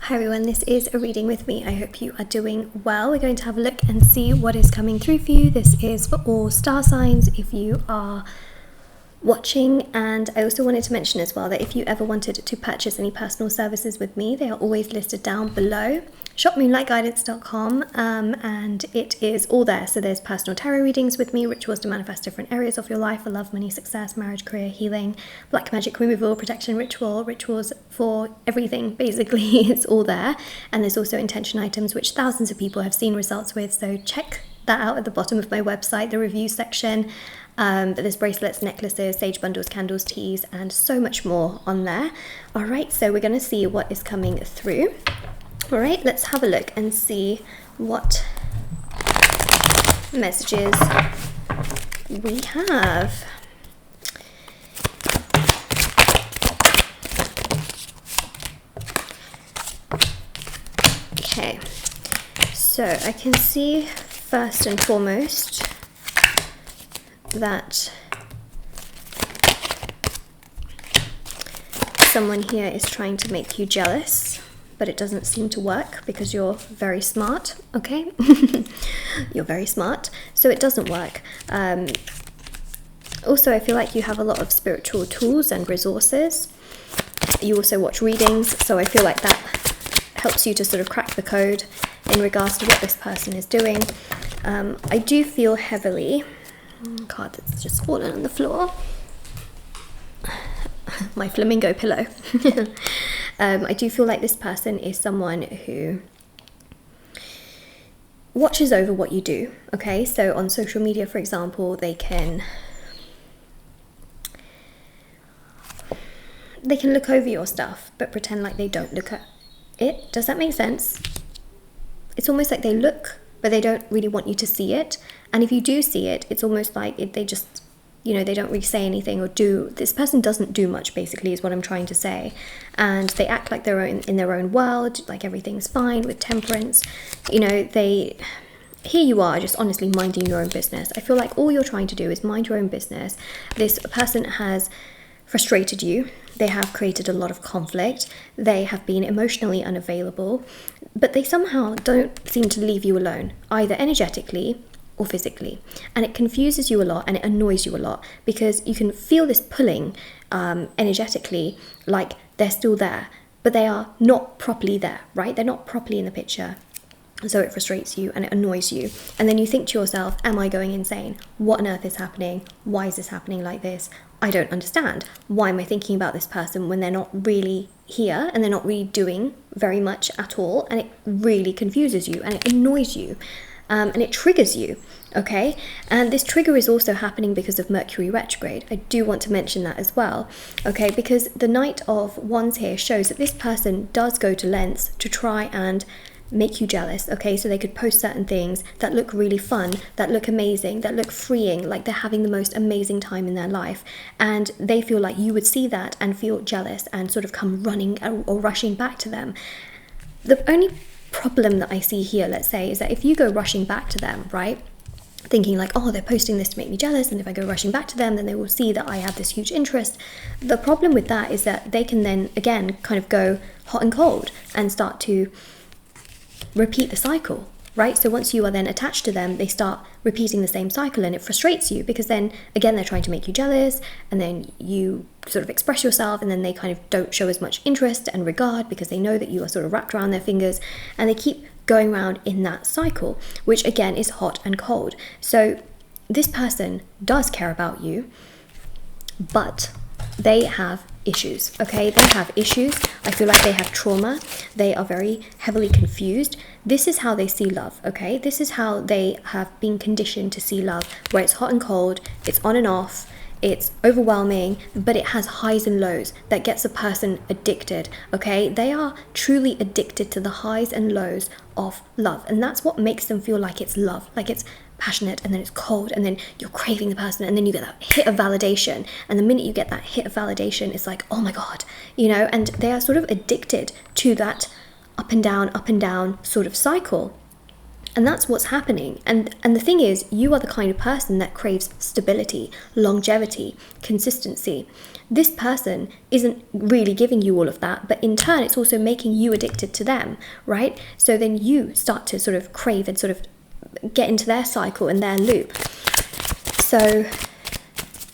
Hi everyone, this is a reading with me. I hope you are doing well. We're going to have a look and see what is coming through for you. This is for all star signs if you are watching, and I also wanted to mention as well that if you ever wanted to purchase any personal services with me, they are always listed down below. Shop moonlightguidance.com, and it is all there. So there's personal tarot readings with me, rituals to manifest different areas of your life for love, money, success, marriage, career, healing, black magic removal, protection, rituals for everything basically. It's all there. And there's also intention items which thousands of people have seen results with, so check that out at the bottom of my website, the review section. But there's bracelets, necklaces, sage bundles, candles, teas, and so much more on there. All right, so we're going to see what is coming through. All right, let's have a look and see what messages we have. Okay, so I can see first and foremost that someone here is trying to make you jealous, but it doesn't seem to work because you're very smart, okay? You're very smart, so it doesn't work. Also, I feel like you have a lot of spiritual tools and resources. You also watch readings, so I feel like that helps you to sort of crack the code in regards to what this person is doing. I do feel heavily... God, that's just fallen on the floor. My flamingo pillow. I do feel like this person is someone who watches over what you do, okay? So on social media, for example, they can look over your stuff, but pretend like they don't look at it. Does that make sense? It's almost like they look, but they don't really want you to see it. And if you do see it, it's almost like they just, you know, they don't really say anything or do. This person doesn't do much, basically, is what I'm trying to say. And they act like they're in their own world, like everything's fine with temperance. You know, here you are just honestly minding your own business. I feel like all you're trying to do is mind your own business. This person has frustrated you. They have created a lot of conflict. They have been emotionally unavailable, but they somehow don't seem to leave you alone, either energetically or physically. And it confuses you a lot and it annoys you a lot because you can feel this pulling energetically, like they're still there, but they are not properly there, right? They're not properly in the picture. So it frustrates you and it annoys you. And then you think to yourself, am I going insane? What on earth is happening? Why is this happening like this? I don't understand. Why am I thinking about this person when they're not really here and they're not really doing very much at all? And it really confuses you and it annoys you and it triggers you, okay? And this trigger is also happening because of Mercury retrograde. I do want to mention that as well, okay? Because the Knight of Wands here shows that this person does go to lengths to try and make you jealous, okay? So they could post certain things that look really fun, that look amazing, that look freeing, like they're having the most amazing time in their life, and they feel like you would see that and feel jealous and sort of come running or rushing back to them. The only problem that I see here, let's say, is that if you go rushing back to them, right, thinking like, oh, they're posting this to make me jealous, and if I go rushing back to them, then they will see that I have this huge interest. The problem with that is that they can then again kind of go hot and cold and start to repeat the cycle, right? So once you are then attached to them, they start repeating the same cycle, and it frustrates you because then again they're trying to make you jealous, and then you sort of express yourself, and then they kind of don't show as much interest and regard because they know that you are sort of wrapped around their fingers, and they keep going around in that cycle, which again is hot and cold. So this person does care about you, but they have issues, okay? They have issues. I feel like they have trauma. They are very heavily confused. This is how they see love, okay? This is how they have been conditioned to see love, where it's hot and cold, it's on and off, it's overwhelming, but it has highs and lows that gets a person addicted, okay? They are truly addicted to the highs and lows of love, and that's what makes them feel like it's love, like it's passionate, and then it's cold, and then you're craving the person, and then you get that hit of validation, and the minute you get that hit of validation, it's like, oh my god, you know, and they are sort of addicted to that up and down sort of cycle. And that's what's happening. And the thing is, you are the kind of person that craves stability, longevity, consistency. this person isn't really giving you all of that, but in turn it's also making you addicted to them, right? So then you start to sort of crave and sort of get into their cycle and their loop. So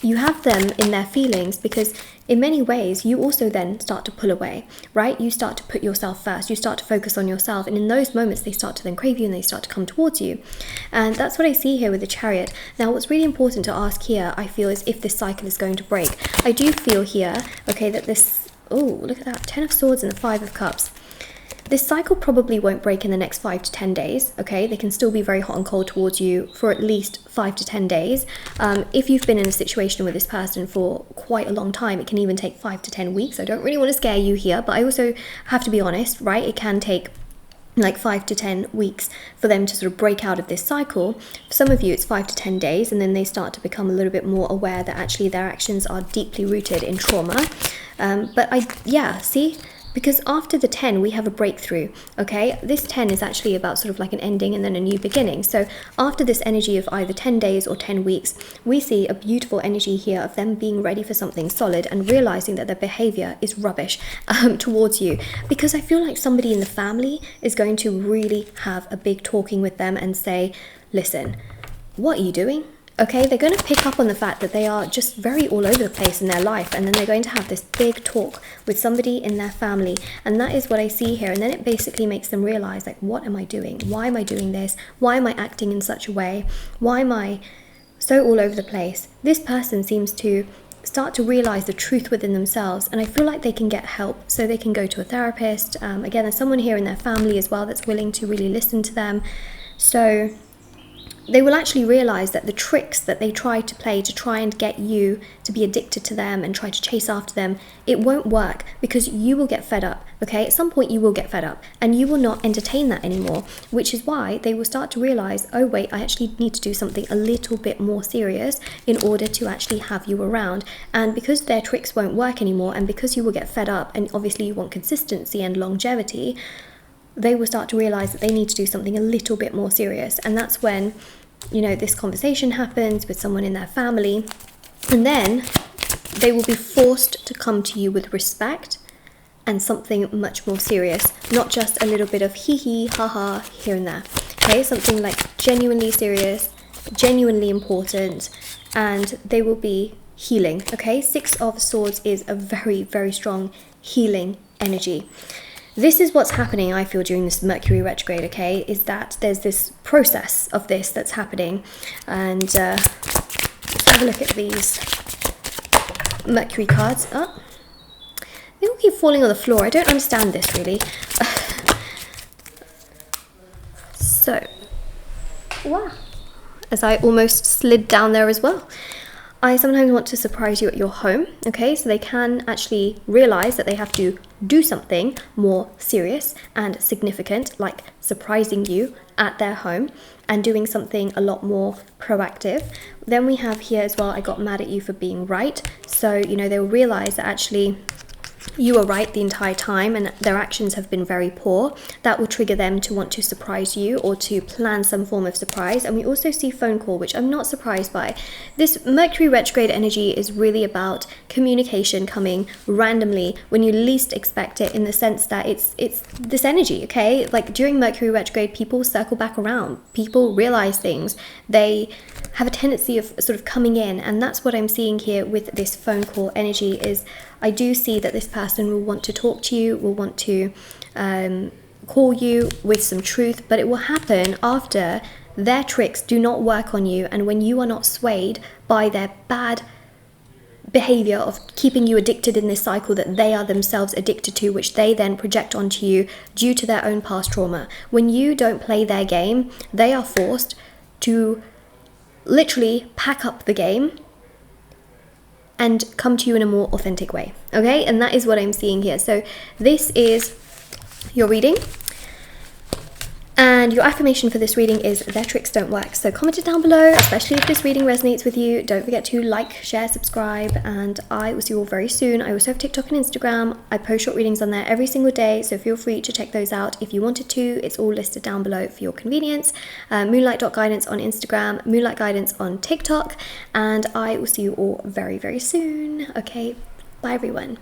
you have them in their feelings because in many ways you also then start to pull away, right? You start to put yourself first, you start to focus on yourself, and in those moments they start to then crave you and they start to come towards you. And that's what I see here with the Chariot. Now what's really important to ask here, I feel, is if this cycle is going to break. I do feel here, okay, that this, oh, look at that, 10 of Swords and the 5 of Cups. This cycle probably won't break in the next 5 to 10 days, okay? They can still be very hot and cold towards you for at least 5 to 10 days. If you've been in a situation with this person for quite a long time, it can even take 5 to 10 weeks. I don't really want to scare you here, but I also have to be honest, right? It can take like 5 to 10 weeks for them to sort of break out of this cycle. For some of you, it's 5 to 10 days, and then they start to become a little bit more aware that actually their actions are deeply rooted in trauma. See? Because after the 10, we have a breakthrough, okay? This 10 is actually about sort of like an ending and then a new beginning. So after this energy of either 10 days or 10 weeks, we see a beautiful energy here of them being ready for something solid and realizing that their behavior is rubbish towards you. Because I feel like somebody in the family is going to really have a big talking with them and say, listen, what are you doing? Okay, they're going to pick up on the fact that they are just very all over the place in their life, and then they're going to have this big talk with somebody in their family, and that is what I see here. And then it basically makes them realize, like, what am I doing? Why am I doing this? Why am I acting in such a way? Why am I so all over the place? This person seems to start to realize the truth within themselves, and I feel like they can get help, so they can go to a therapist. Again, there's someone here in their family as well that's willing to really listen to them. So they will actually realize that the tricks that they try to play to try and get you to be addicted to them and try to chase after them, it won't work, because you will get fed up, okay? At some point you will get fed up and you will not entertain that anymore, which is why they will start to realize, oh wait, I actually need to do something a little bit more serious in order to actually have you around. And because their tricks won't work anymore, and because you will get fed up, and obviously you want consistency and longevity, they will start to realize that they need to do something a little bit more serious. And that's when, you know, this conversation happens with someone in their family, and then they will be forced to come to you with respect and something much more serious, not just a little bit of hee hee ha ha here and there, okay? Something like genuinely serious, genuinely important, and they will be healing, okay? 6 of Swords is a very, very strong healing energy. This is what's happening, I feel, during this Mercury retrograde, okay, is that there's this process of this that's happening. And let's have a look at these Mercury cards. Oh, they all keep falling on the floor. I don't understand this, really. So, wow, as I almost slid down there as well. I sometimes want to surprise you at your home, okay? So they can actually realize that they have to do something more serious and significant, like surprising you at their home and doing something a lot more proactive. Then we have here as well, I got mad at you for being right. So, you know, they'll realize that actually you were right the entire time and their actions have been very poor. That will trigger them to want to surprise you or to plan some form of surprise. And we also see phone call, which I'm not surprised by. This Mercury retrograde energy is really about communication coming randomly when you least expect it, in the sense that it's this energy, okay? Like during Mercury retrograde, people circle back around. People realize things. They have a tendency of sort of coming in, and that's what I'm seeing here with this phone call energy. Is I do see that this person will want to talk to you, will want to call you with some truth, but it will happen after their tricks do not work on you, and when you are not swayed by their bad behavior of keeping you addicted in this cycle that they are themselves addicted to, which they then project onto you due to their own past trauma. When you don't play their game, they are forced to literally pack up the game and come to you in a more authentic way, okay? And that is what I'm seeing here. So this is your reading, and your affirmation for this reading is their tricks don't work. So comment it down below, especially if this reading resonates with you. Don't forget to like, share, subscribe, and I will see you all very soon. I also have TikTok and Instagram. I post short readings on there every single day, so feel free to check those out if you wanted to. It's all listed down below for your convenience. Moonlight.guidance on Instagram, Moonlight Guidance on TikTok, and I will see you all very, very soon. Okay, Bye everyone.